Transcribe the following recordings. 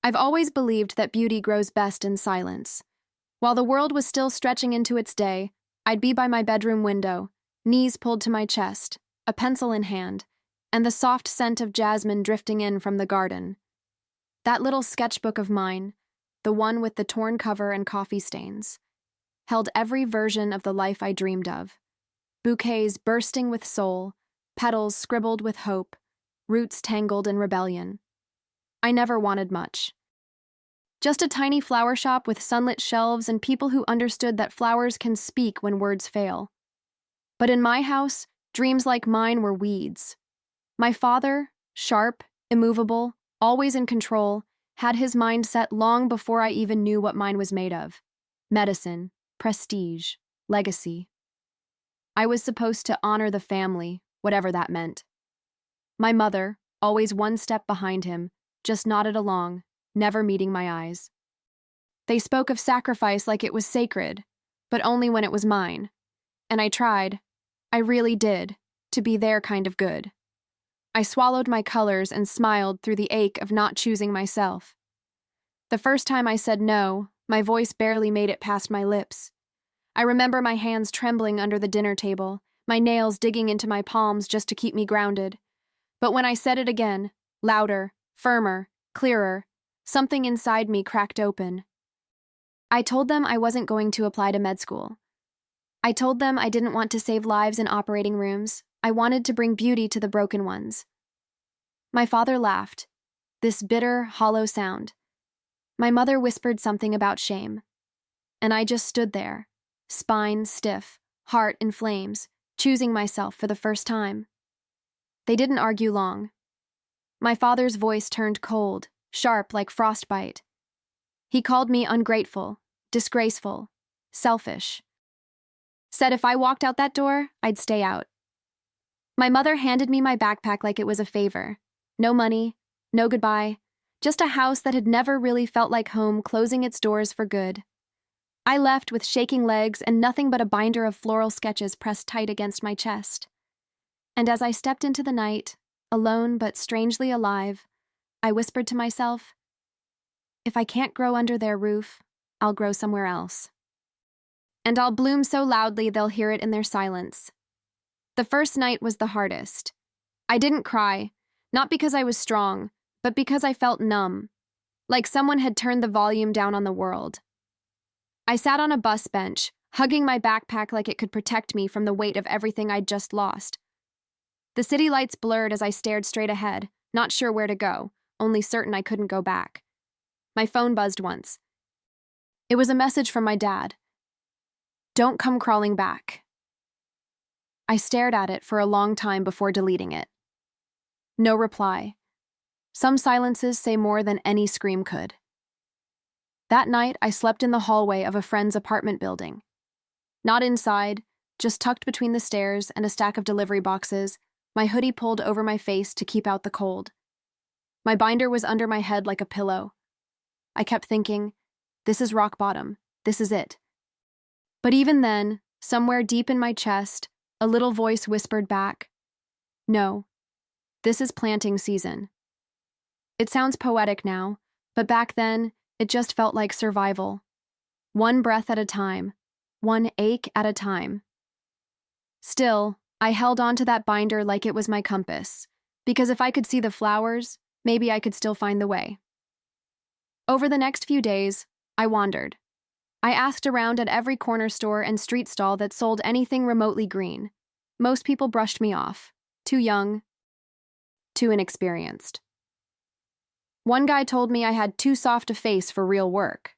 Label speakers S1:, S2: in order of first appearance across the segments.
S1: I've always believed that beauty grows best in silence. While the world was still stretching into its day, I'd be by my bedroom window, knees pulled to my chest, a pencil in hand, and the soft scent of jasmine drifting in from the garden. That little sketchbook of mine, the one with the torn cover and coffee stains, held every version of the life I dreamed of. Bouquets bursting with soul, petals scribbled with hope, roots tangled in rebellion. I never wanted much. Just a tiny flower shop with sunlit shelves and people who understood that flowers can speak when words fail. But in my house, dreams like mine were weeds. My father, sharp, immovable, always in control, had his mind set long before I even knew what mine was made of. Medicine, prestige, legacy. I was supposed to honor the family, whatever that meant. My mother, always one step behind him, just nodded along, never meeting my eyes. They spoke of sacrifice like it was sacred, but only when it was mine. And I tried, I really did, to be their kind of good. I swallowed my colors and smiled through the ache of not choosing myself. The first time I said no, my voice barely made it past my lips. I remember my hands trembling under the dinner table, my nails digging into my palms just to keep me grounded. But when I said it again, louder, firmer, clearer, something inside me cracked open. I told them I wasn't going to apply to med school. I told them I didn't want to save lives in operating rooms. I wanted to bring beauty to the broken ones. My father laughed, this bitter, hollow sound. My mother whispered something about shame. And I just stood there, spine stiff, heart in flames, choosing myself for the first time. They didn't argue long. My father's voice turned cold, sharp like frostbite. He called me ungrateful, disgraceful, selfish. Said if I walked out that door, I'd stay out. My mother handed me my backpack like it was a favor. No money, no goodbye, just a house that had never really felt like home closing its doors for good. I left with shaking legs and nothing but a binder of floral sketches pressed tight against my chest. And as I stepped into the night, alone but strangely alive, I whispered to myself, if I can't grow under their roof, I'll grow somewhere else. And I'll bloom so loudly they'll hear it in their silence. The first night was the hardest. I didn't cry, not because I was strong, but because I felt numb, like someone had turned the volume down on the world. I sat on a bus bench, hugging my backpack like it could protect me from the weight of everything I'd just lost. The city lights blurred as I stared straight ahead, not sure where to go, only certain I couldn't go back. My phone buzzed once. It was a message from my dad. Don't come crawling back. I stared at it for a long time before deleting it. No reply. Some silences say more than any scream could. That night, I slept in the hallway of a friend's apartment building. Not inside, just tucked between the stairs and a stack of delivery boxes, my hoodie pulled over my face to keep out the cold. My binder was under my head like a pillow. I kept thinking, this is rock bottom, this is it. But even then, somewhere deep in my chest, a little voice whispered back, no, this is planting season. It sounds poetic now, but back then, it just felt like survival. One breath at a time, one ache at a time. Still, I held on to that binder like it was my compass, because if I could see the flowers, maybe I could still find the way. Over the next few days, I wandered. I asked around at every corner store and street stall that sold anything remotely green. Most people brushed me off. Too young, too inexperienced. One guy told me I had too soft a face for real work.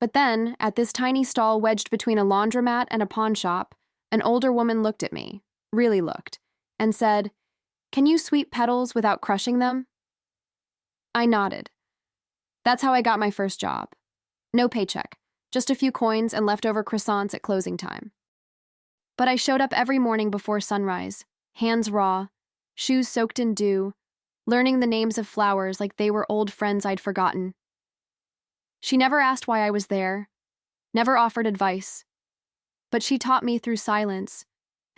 S1: But then, at this tiny stall wedged between a laundromat and a pawn shop, an older woman looked at me, really looked, and said, "Can you sweep petals without crushing them?" I nodded. That's how I got my first job. No paycheck, just a few coins and leftover croissants at closing time. But I showed up every morning before sunrise, hands raw, shoes soaked in dew, learning the names of flowers like they were old friends I'd forgotten. She never asked why I was there, never offered advice, but she taught me through silence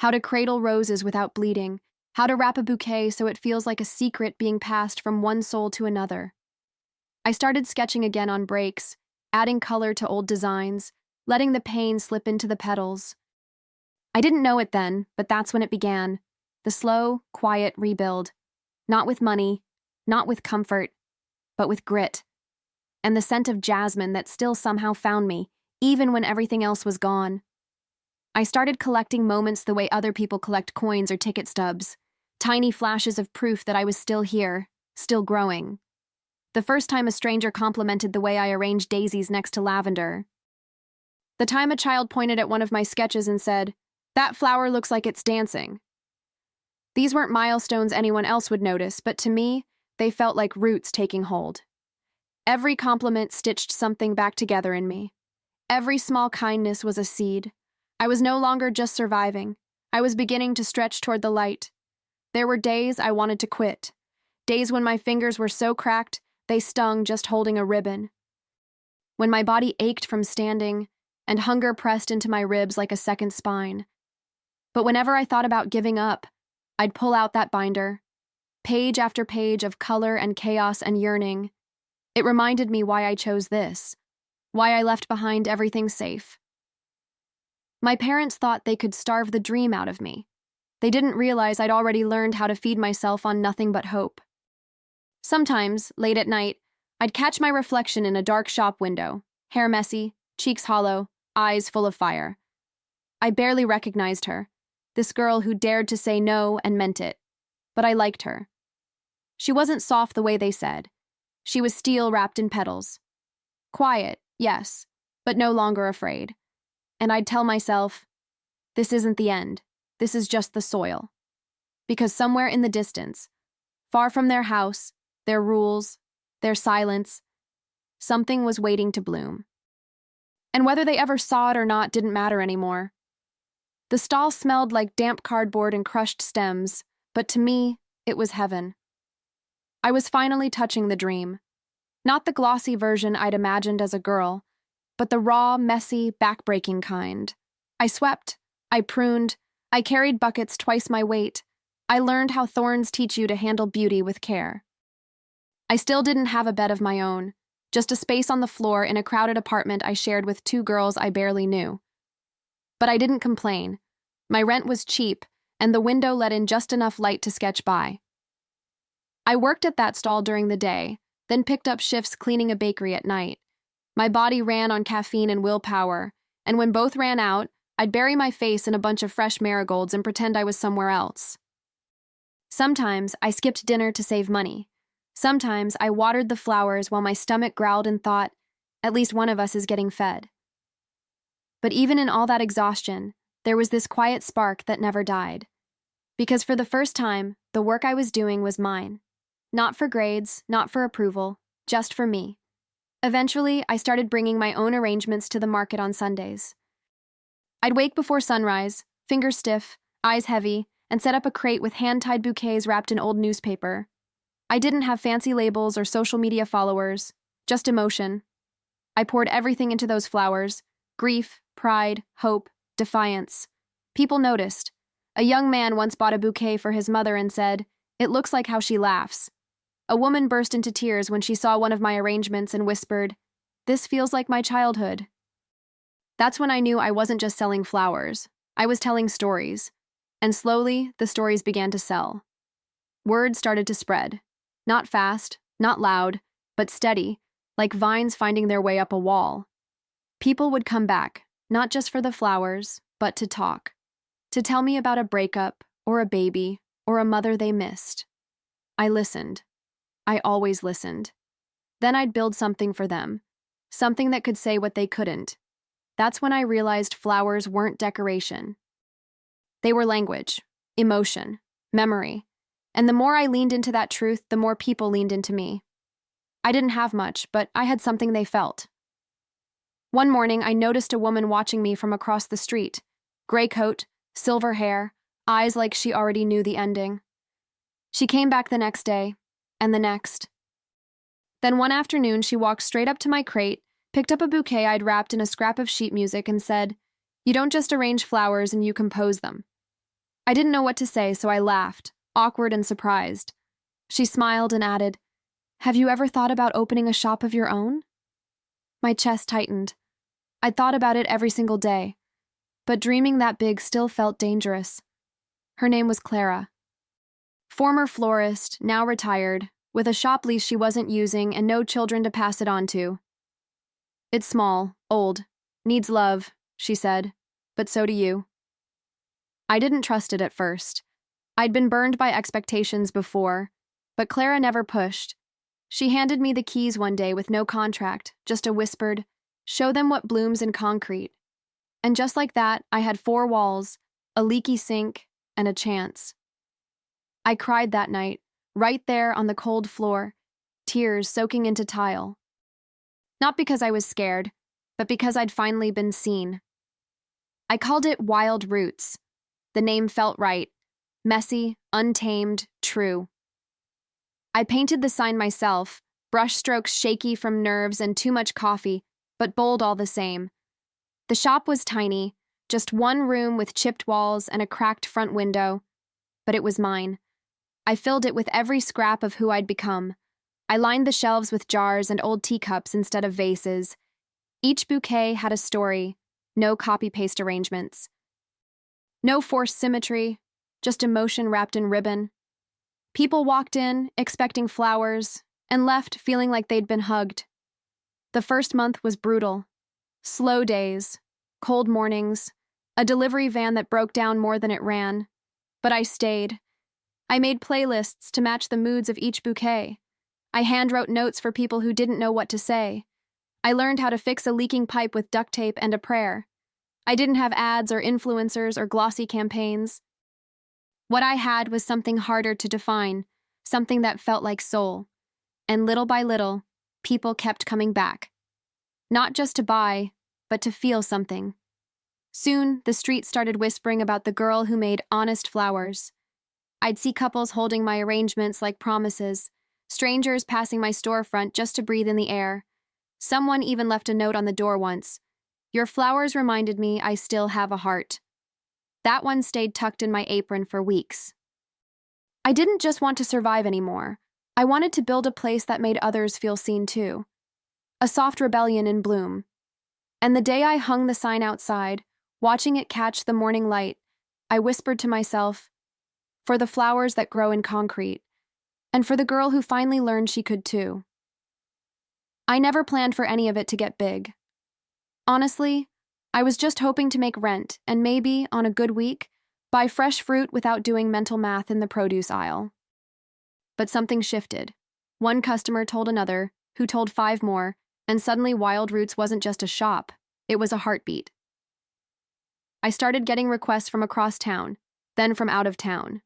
S1: how to cradle roses without bleeding, how to wrap a bouquet so it feels like a secret being passed from one soul to another. I started sketching again on breaks, adding color to old designs, letting the pain slip into the petals. I didn't know it then, but that's when it began. The slow, quiet rebuild. Not with money, not with comfort, but with grit. And the scent of jasmine that still somehow found me, even when everything else was gone. I started collecting moments the way other people collect coins or ticket stubs, tiny flashes of proof that I was still here, still growing. The first time a stranger complimented the way I arranged daisies next to lavender. The time a child pointed at one of my sketches and said, "That flower looks like it's dancing." These weren't milestones anyone else would notice, but to me, they felt like roots taking hold. Every compliment stitched something back together in me. Every small kindness was a seed. I was no longer just surviving. I was beginning to stretch toward the light. There were days I wanted to quit. Days when my fingers were so cracked, they stung just holding a ribbon. When my body ached from standing, and hunger pressed into my ribs like a second spine. But whenever I thought about giving up, I'd pull out that binder. Page after page of color and chaos and yearning. It reminded me why I chose this. Why I left behind everything safe. My parents thought they could starve the dream out of me. They didn't realize I'd already learned how to feed myself on nothing but hope. Sometimes, late at night, I'd catch my reflection in a dark shop window, hair messy, cheeks hollow, eyes full of fire. I barely recognized her, this girl who dared to say no and meant it. But I liked her. She wasn't soft the way they said. She was steel wrapped in petals. Quiet, yes, but no longer afraid. And I'd tell myself, this isn't the end. This is just the soil. Because somewhere in the distance, far from their house, their rules, their silence, something was waiting to bloom. And whether they ever saw it or not didn't matter anymore. The stall smelled like damp cardboard and crushed stems, but to me, it was heaven. I was finally touching the dream. Not the glossy version I'd imagined as a girl, but the raw, messy, back-breaking kind. I swept, I pruned, I carried buckets twice my weight. I learned how thorns teach you to handle beauty with care. I still didn't have a bed of my own, just a space on the floor in a crowded apartment I shared with two girls I barely knew. But I didn't complain. My rent was cheap, and the window let in just enough light to sketch by. I worked at that stall during the day, then picked up shifts cleaning a bakery at night. My body ran on caffeine and willpower, and when both ran out, I'd bury my face in a bunch of fresh marigolds and pretend I was somewhere else. Sometimes I skipped dinner to save money. Sometimes I watered the flowers while my stomach growled and thought, at least one of us is getting fed. But even in all that exhaustion, there was this quiet spark that never died. Because for the first time, the work I was doing was mine. Not for grades, not for approval, just for me. Eventually, I started bringing my own arrangements to the market on Sundays. I'd wake before sunrise, fingers stiff, eyes heavy, and set up a crate with hand-tied bouquets wrapped in old newspaper. I didn't have fancy labels or social media followers, just emotion. I poured everything into those flowers: grief, pride, hope, defiance. People noticed. A young man once bought a bouquet for his mother and said, "It looks like how she laughs." A woman burst into tears when she saw one of my arrangements and whispered, "This feels like my childhood." That's when I knew I wasn't just selling flowers. I was telling stories. And slowly, the stories began to sell. Word started to spread. Not fast, not loud, but steady, like vines finding their way up a wall. People would come back, not just for the flowers, but to talk. To tell me about a breakup, or a baby, or a mother they missed. I listened. I always listened. Then I'd build something for them. Something that could say what they couldn't. That's when I realized flowers weren't decoration. They were language, emotion, memory. And the more I leaned into that truth, the more people leaned into me. I didn't have much, but I had something they felt. One morning, I noticed a woman watching me from across the street. Gray coat, silver hair, eyes like she already knew the ending. She came back the next day, and the next. Then one afternoon, she walked straight up to my crate, picked up a bouquet I'd wrapped in a scrap of sheet music, and said, "You don't just arrange flowers and you compose them." I didn't know what to say, so I laughed, awkward and surprised. She smiled and added, Have you ever thought about opening a shop of your own? My chest tightened. I'd thought about it every single day, but dreaming that big still felt dangerous. Her name was Clara. Former florist, now retired, with a shop lease she wasn't using and no children to pass it on to. It's small, old, needs love, she said, but so do you. I didn't trust it at first. I'd been burned by expectations before, but Clara never pushed. She handed me the keys one day with no contract, just a whispered, "Show them what blooms in concrete." And just like that, I had 4 walls, a leaky sink, and a chance. I cried that night, right there on the cold floor, tears soaking into tile. Not because I was scared, but because I'd finally been seen. I called it Wild Roots. The name felt right. Messy, untamed, true. I painted the sign myself, brushstrokes shaky from nerves and too much coffee, but bold all the same. The shop was tiny, just one room with chipped walls and a cracked front window, but it was mine. I filled it with every scrap of who I'd become. I lined the shelves with jars and old teacups instead of vases. Each bouquet had a story, no copy-paste arrangements. No forced symmetry, just emotion wrapped in ribbon. People walked in, expecting flowers, and left feeling like they'd been hugged. The first month was brutal. Slow days, cold mornings, a delivery van that broke down more than it ran. But I stayed. I made playlists to match the moods of each bouquet. I handwrote notes for people who didn't know what to say. I learned how to fix a leaking pipe with duct tape and a prayer. I didn't have ads or influencers or glossy campaigns. What I had was something harder to define, something that felt like soul. And little by little, people kept coming back. Not just to buy, but to feel something. Soon, the street started whispering about the girl who made honest flowers. I'd see couples holding my arrangements like promises, strangers passing my storefront just to breathe in the air. Someone even left a note on the door once. "Your flowers reminded me I still have a heart." That one stayed tucked in my apron for weeks. I didn't just want to survive anymore. I wanted to build a place that made others feel seen too. A soft rebellion in bloom. And the day I hung the sign outside, watching it catch the morning light, I whispered to myself, "For the flowers that grow in concrete, and for the girl who finally learned she could too." I never planned for any of it to get big. Honestly, I was just hoping to make rent and maybe, on a good week, buy fresh fruit without doing mental math in the produce aisle. But something shifted. One customer told another, who told 5 more, and suddenly Wild Roots wasn't just a shop, it was a heartbeat. I started getting requests from across town, then from out of town.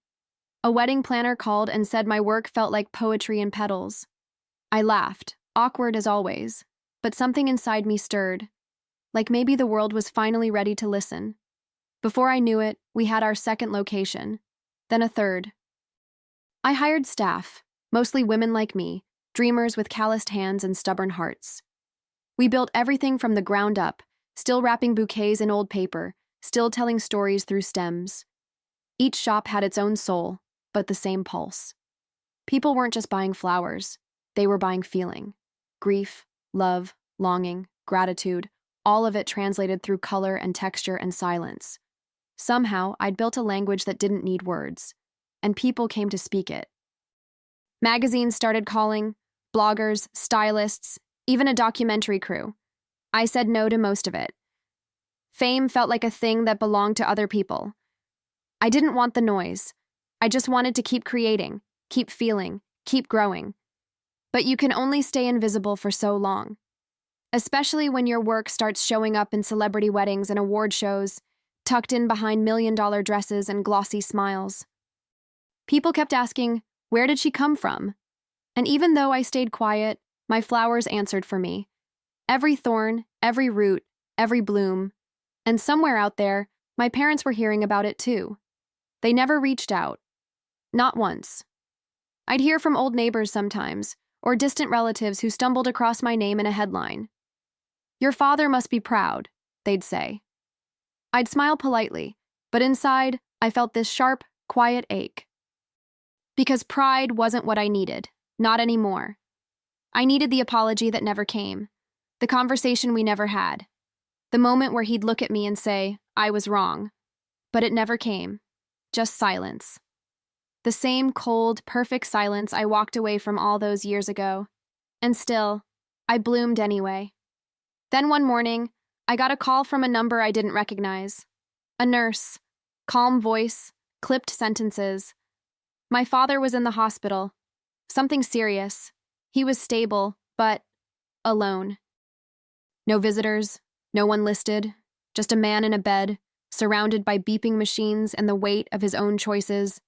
S1: A wedding planner called and said my work felt like poetry in petals. I laughed, awkward as always, but something inside me stirred. Like maybe the world was finally ready to listen. Before I knew it, we had our second location, then a third. I hired staff, mostly women like me, dreamers with calloused hands and stubborn hearts. We built everything from the ground up, still wrapping bouquets in old paper, still telling stories through stems. Each shop had its own soul, but the same pulse. People weren't just buying flowers, they were buying feeling. Grief, love, longing, gratitude, all of it translated through color and texture and silence. Somehow, I'd built a language that didn't need words, and people came to speak it. Magazines started calling, bloggers, stylists, even a documentary crew. I said no to most of it. Fame felt like a thing that belonged to other people. I didn't want the noise. I just wanted to keep creating, keep feeling, keep growing. But you can only stay invisible for so long. Especially when your work starts showing up in celebrity weddings and award shows, tucked in behind $1 million dresses and glossy smiles. People kept asking, where did she come from? And even though I stayed quiet, my flowers answered for me. Every thorn, every root, every bloom. And somewhere out there, my parents were hearing about it too. They never reached out. Not once. I'd hear from old neighbors sometimes, or distant relatives who stumbled across my name in a headline. "Your father must be proud," they'd say. I'd smile politely, but inside, I felt this sharp, quiet ache. Because pride wasn't what I needed, not anymore. I needed the apology that never came, the conversation we never had, the moment where he'd look at me and say, I was wrong. But it never came, just silence. The same cold, perfect silence I walked away from all those years ago. And still, I bloomed anyway. Then one morning, I got a call from a number I didn't recognize. A nurse, calm voice, clipped sentences. My father was in the hospital. Something serious. He was stable, but alone. No visitors, no one listed, just a man in a bed, surrounded by beeping machines and the weight of his own choices.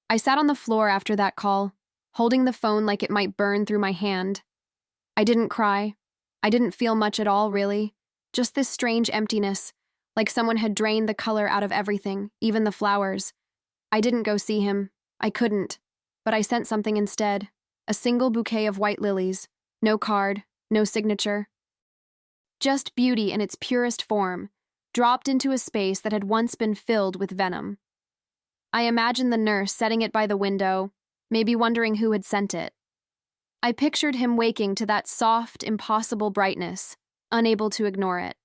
S1: I sat on the floor after that call, holding the phone like it might burn through my hand. I didn't cry. I didn't feel much at all, really. Just this strange emptiness, like someone had drained the color out of everything, even the flowers. I didn't go see him. I couldn't. But I sent something instead. A single bouquet of white lilies. No card, no signature. Just beauty in its purest form, dropped into a space that had once been filled with venom. I imagined the nurse setting it by the window, maybe wondering who had sent it. I pictured him waking to that soft, impossible brightness, unable to ignore it.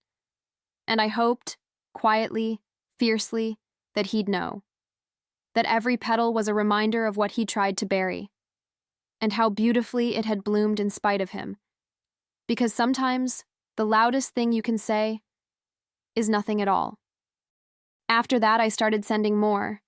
S1: And I hoped, quietly, fiercely, that he'd know. That every petal was a reminder of what he tried to bury, and how beautifully it had bloomed in spite of him. Because sometimes, the loudest thing you can say is nothing at all. After that, I started sending more.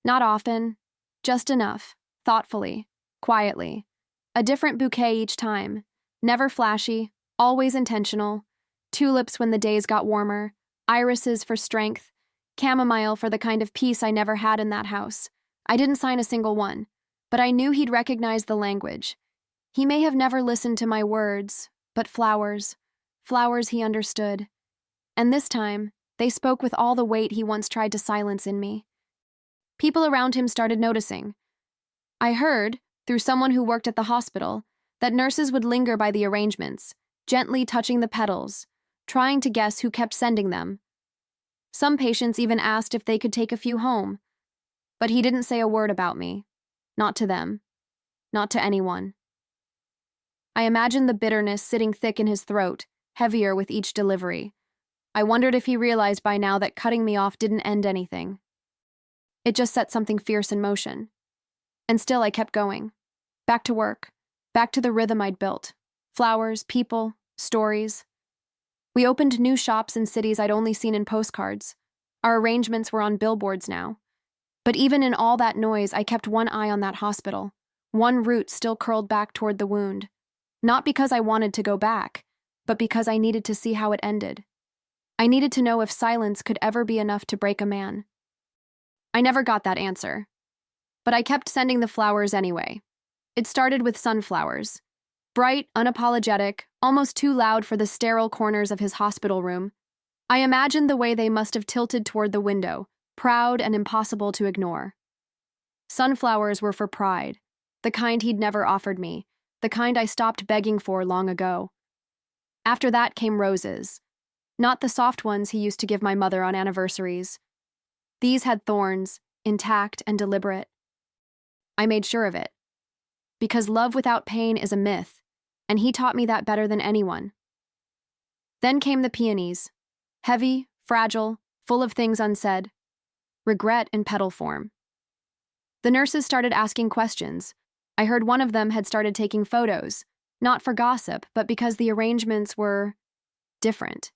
S1: Not often, just enough, thoughtfully, quietly. A different bouquet each time, never flashy, always intentional. Tulips when the days got warmer, irises for strength, chamomile for the kind of peace I never had in that house. I didn't sign a single one, but I knew he'd recognize the language. He may have never listened to my words, but flowers he understood. And this time, they spoke with all the weight he once tried to silence in me. People around him started noticing. I heard, through someone who worked at the hospital, that nurses would linger by the arrangements, gently touching the petals, trying to guess who kept sending them. Some patients even asked if they could take a few home. But he didn't say a word about me. Not to them. Not to anyone. I imagined the bitterness sitting thick in his throat, heavier with each delivery. I wondered if he realized by now that cutting me off didn't end anything. It just set something fierce in motion. And still I kept going. Back to work. Back to the rhythm I'd built. Flowers, people, stories. We opened new shops in cities I'd only seen in postcards. Our arrangements were on billboards now. But even in all that noise, I kept one eye on that hospital. One root still curled back toward the wound. Not because I wanted to go back, but because I needed to see how it ended. I needed to know if silence could ever be enough to break a man. I never got that answer. But I kept sending the flowers anyway. It started with sunflowers. Bright, unapologetic, almost too loud for the sterile corners of his hospital room. I imagined the way they must have tilted toward the window, proud and impossible to ignore. Sunflowers were for pride, the kind he'd never offered me, the kind I stopped begging for long ago. After that came roses. Not the soft ones he used to give my mother on anniversaries. These had thorns, intact and deliberate. I made sure of it. Because love without pain is a myth, and he taught me that better than anyone. Then came the peonies. Heavy, fragile, full of things unsaid. Regret in petal form. The nurses started asking questions. I heard one of them had started taking photos, not for gossip, but because the arrangements were different.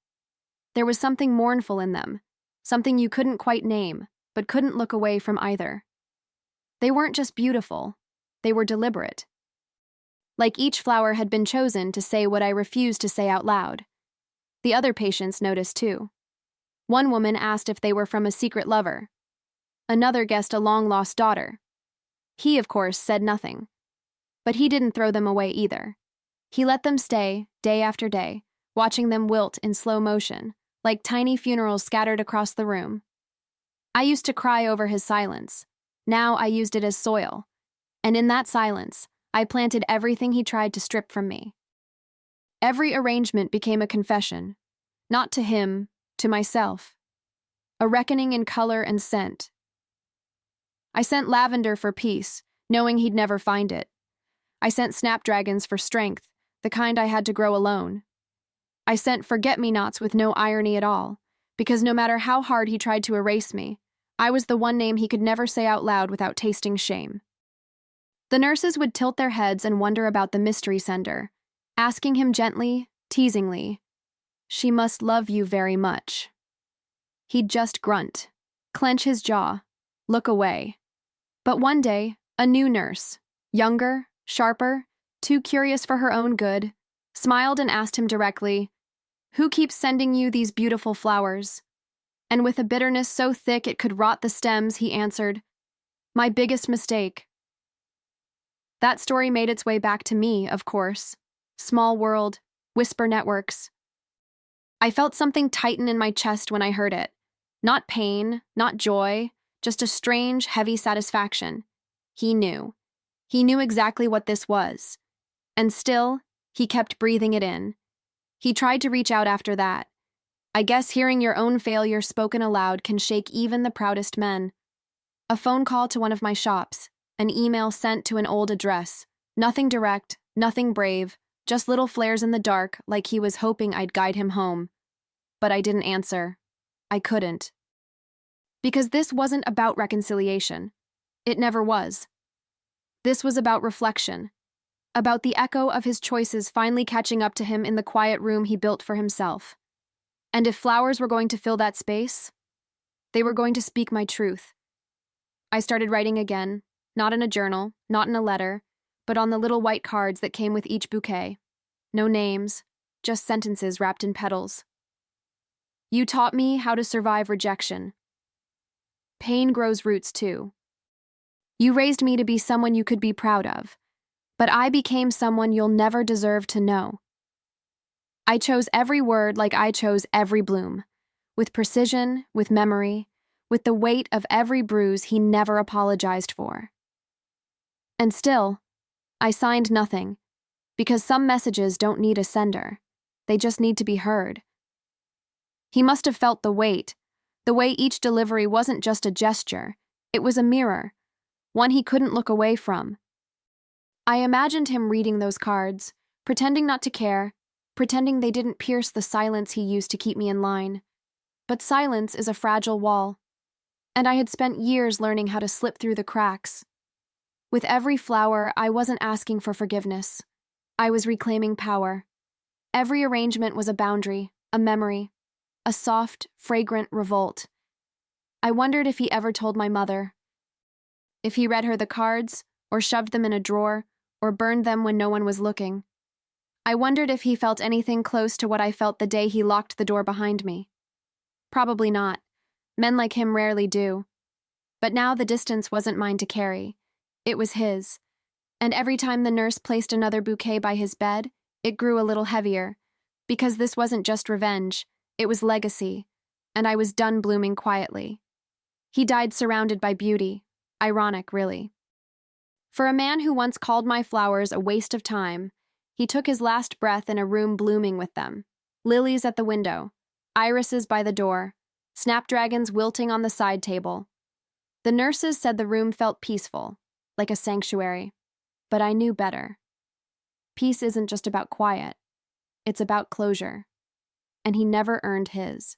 S1: There was something mournful in them, something you couldn't quite name, but couldn't look away from either. They weren't just beautiful, they were deliberate. Like each flower had been chosen to say what I refused to say out loud. The other patients noticed too. One woman asked if they were from a secret lover. Another guessed a long-lost daughter. He, of course, said nothing. But he didn't throw them away either. He let them stay, day after day, watching them wilt in slow motion, like tiny funerals scattered across the room. I used to cry over his silence. Now I used it as soil. And in that silence, I planted everything he tried to strip from me. Every arrangement became a confession, not to him, to myself. A reckoning in color and scent. I sent lavender for peace, knowing he'd never find it. I sent snapdragons for strength, the kind I had to grow alone. I sent forget-me-nots with no irony at all, because no matter how hard he tried to erase me, I was the one name he could never say out loud without tasting shame. The nurses would tilt their heads and wonder about the mystery sender, asking him gently, teasingly, "She must love you very much." He'd just grunt, clench his jaw, look away. But one day, a new nurse, younger, sharper, too curious for her own good, smiled and asked him directly, "Who keeps sending you these beautiful flowers?" And with a bitterness so thick it could rot the stems, he answered, "My biggest mistake." That story made its way back to me, of course. Small world, whisper networks. I felt something tighten in my chest when I heard it. Not pain, not joy, just a strange, heavy satisfaction. He knew. He knew exactly what this was. And still, he kept breathing it in. He tried to reach out after that. I guess hearing your own failure spoken aloud can shake even the proudest men. A phone call to one of my shops, an email sent to an old address. Nothing direct, nothing brave, just little flares in the dark, like he was hoping I'd guide him home. But I didn't answer. I couldn't. Because this wasn't about reconciliation. It never was. This was about reflection. About the echo of his choices finally catching up to him in the quiet room he built for himself. And if flowers were going to fill that space, they were going to speak my truth. I started writing again, not in a journal, not in a letter, but on the little white cards that came with each bouquet. No names, just sentences wrapped in petals. You taught me how to survive rejection. Pain grows roots too. You raised me to be someone you could be proud of, but I became someone you'll never deserve to know. I chose every word like I chose every bloom, with precision, with memory, with the weight of every bruise he never apologized for. And still, I signed nothing, because some messages don't need a sender. They just need to be heard. He must have felt the weight each delivery wasn't just a gesture, it was a mirror, one he couldn't look away from. I imagined him reading those cards, pretending not to care, pretending they didn't pierce the silence he used to keep me in line. But silence is a fragile wall, and I had spent years learning how to slip through the cracks. With every flower, I wasn't asking for forgiveness. I was reclaiming power. Every arrangement was a boundary, a memory, a soft, fragrant revolt. I wondered if he ever told my mother. If he read her the cards, or shoved them in a drawer, or burned them when no one was looking. I wondered if he felt anything close to what I felt the day he locked the door behind me. Probably not. Men like him rarely do. But now the distance wasn't mine to carry. It was his. And every time the nurse placed another bouquet by his bed, it grew a little heavier. Because this wasn't just revenge, it was legacy. And I was done blooming quietly. He died surrounded by beauty. Ironic, really. For a man who once called my flowers a waste of time, he took his last breath in a room blooming with them. Lilies at the window, irises by the door, snapdragons wilting on the side table. The nurses said the room felt peaceful, like a sanctuary. But I knew better. Peace isn't just about quiet. It's about closure. And he never earned his.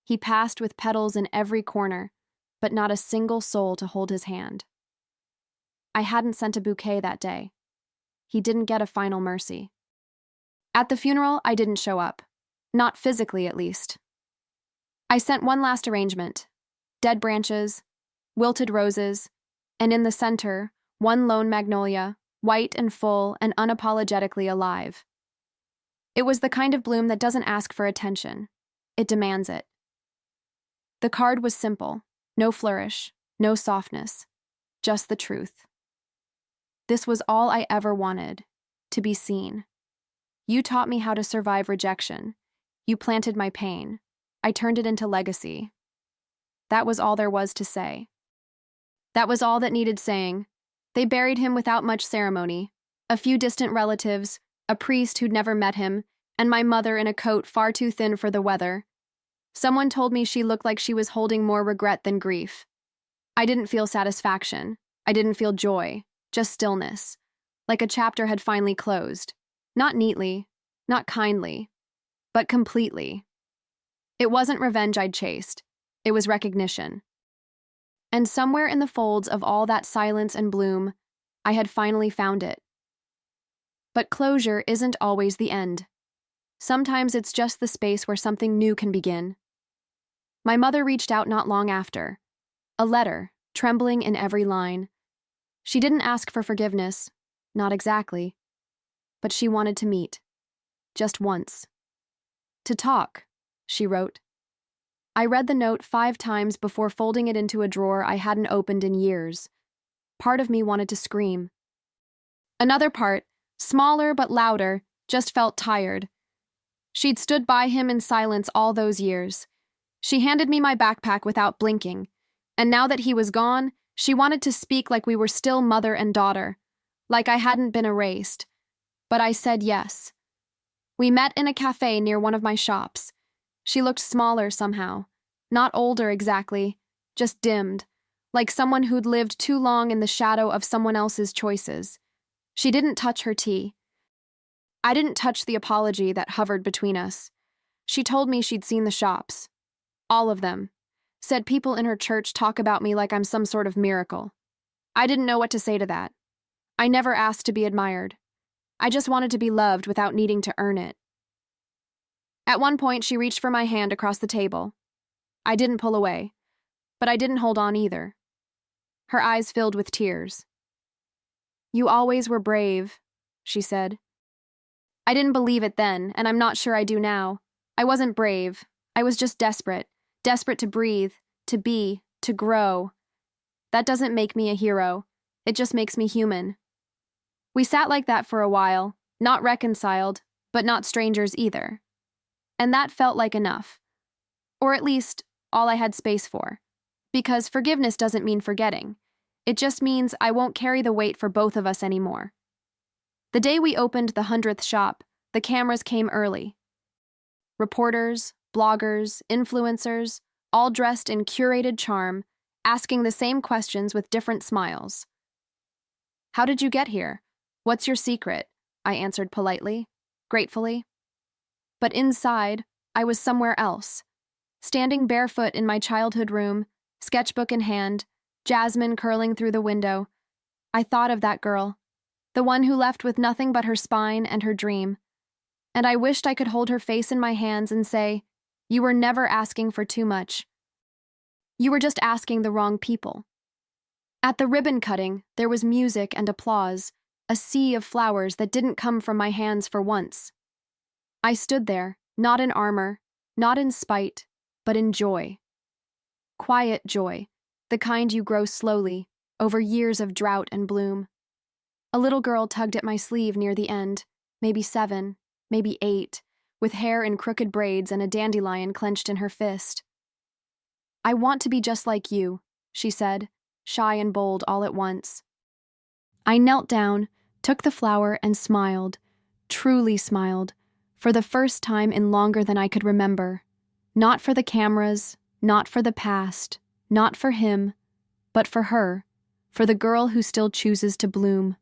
S1: He passed with petals in every corner, but not a single soul to hold his hand. I hadn't sent a bouquet that day. He didn't get a final mercy. At the funeral, I didn't show up. Not physically, at least. I sent one last arrangement. Dead branches, wilted roses, and in the center, one lone magnolia, white and full and unapologetically alive. It was the kind of bloom that doesn't ask for attention. It demands it. The card was simple. No flourish, no softness, just the truth. This was all I ever wanted, to be seen. You taught me how to survive rejection. You planted my pain. I turned it into legacy. That was all there was to say. That was all that needed saying. They buried him without much ceremony. A few distant relatives, a priest who'd never met him, and my mother in a coat far too thin for the weather. Someone told me she looked like she was holding more regret than grief. I didn't feel satisfaction. I didn't feel joy, just stillness. like a chapter had finally closed. Not neatly, not kindly, but completely. It wasn't revenge I'd chased. It was recognition. And somewhere in the folds of all that silence and bloom, I had finally found it. But closure isn't always the end. Sometimes it's just the space where something new can begin. My mother reached out not long after. A letter, trembling in every line. She didn't ask for forgiveness, not exactly. But she wanted to meet. Just once. To talk, she wrote. I read the note 5 times before folding it into a drawer I hadn't opened in years. Part of me wanted to scream. Another part, smaller but louder, just felt tired. She'd stood by him in silence all those years. She handed me my backpack without blinking, and now that he was gone, she wanted to speak like we were still mother and daughter, like I hadn't been erased. But I said yes. We met in a cafe near one of my shops. She looked smaller somehow. Not older exactly, just dimmed, like someone who'd lived too long in the shadow of someone else's choices. She didn't touch her tea. I didn't touch the apology that hovered between us. She told me she'd seen the shops. All of them. Said people in her church talk about me like I'm some sort of miracle. I didn't know what to say to that. I never asked to be admired. I just wanted to be loved without needing to earn it. At one point, she reached for my hand across the table. I didn't pull away, but I didn't hold on either. Her eyes filled with tears. You always were brave, she said. I didn't believe it then, and I'm not sure I do now. I wasn't brave. I was just desperate. Desperate to breathe, to be, to grow. That doesn't make me a hero. It just makes me human. We sat like that for a while, not reconciled, but not strangers either. And that felt like enough. Or at least, all I had space for. Because forgiveness doesn't mean forgetting. It just means I won't carry the weight for both of us anymore. The day we opened the 100th shop, the cameras came early. Reporters, bloggers, influencers, all dressed in curated charm, asking the same questions with different smiles. How did you get here? What's your secret? I answered politely, gratefully. But inside, I was somewhere else. Standing barefoot in my childhood room, sketchbook in hand, jasmine curling through the window, I thought of that girl, the one who left with nothing but her spine and her dream. And I wished I could hold her face in my hands and say, you were never asking for too much. You were just asking the wrong people. At the ribbon cutting, there was music and applause, a sea of flowers that didn't come from my hands for once. I stood there, not in armor, not in spite, but in joy. Quiet joy, the kind you grow slowly, over years of drought and bloom. A little girl tugged at my sleeve near the end, maybe 7, maybe 8, with hair in crooked braids and a dandelion clenched in her fist. I want to be just like you, she said, shy and bold all at once. I knelt down, took the flower and smiled, truly smiled, for the first time in longer than I could remember. Not for the cameras, not for the past, not for him, but for her, for the girl who still chooses to bloom.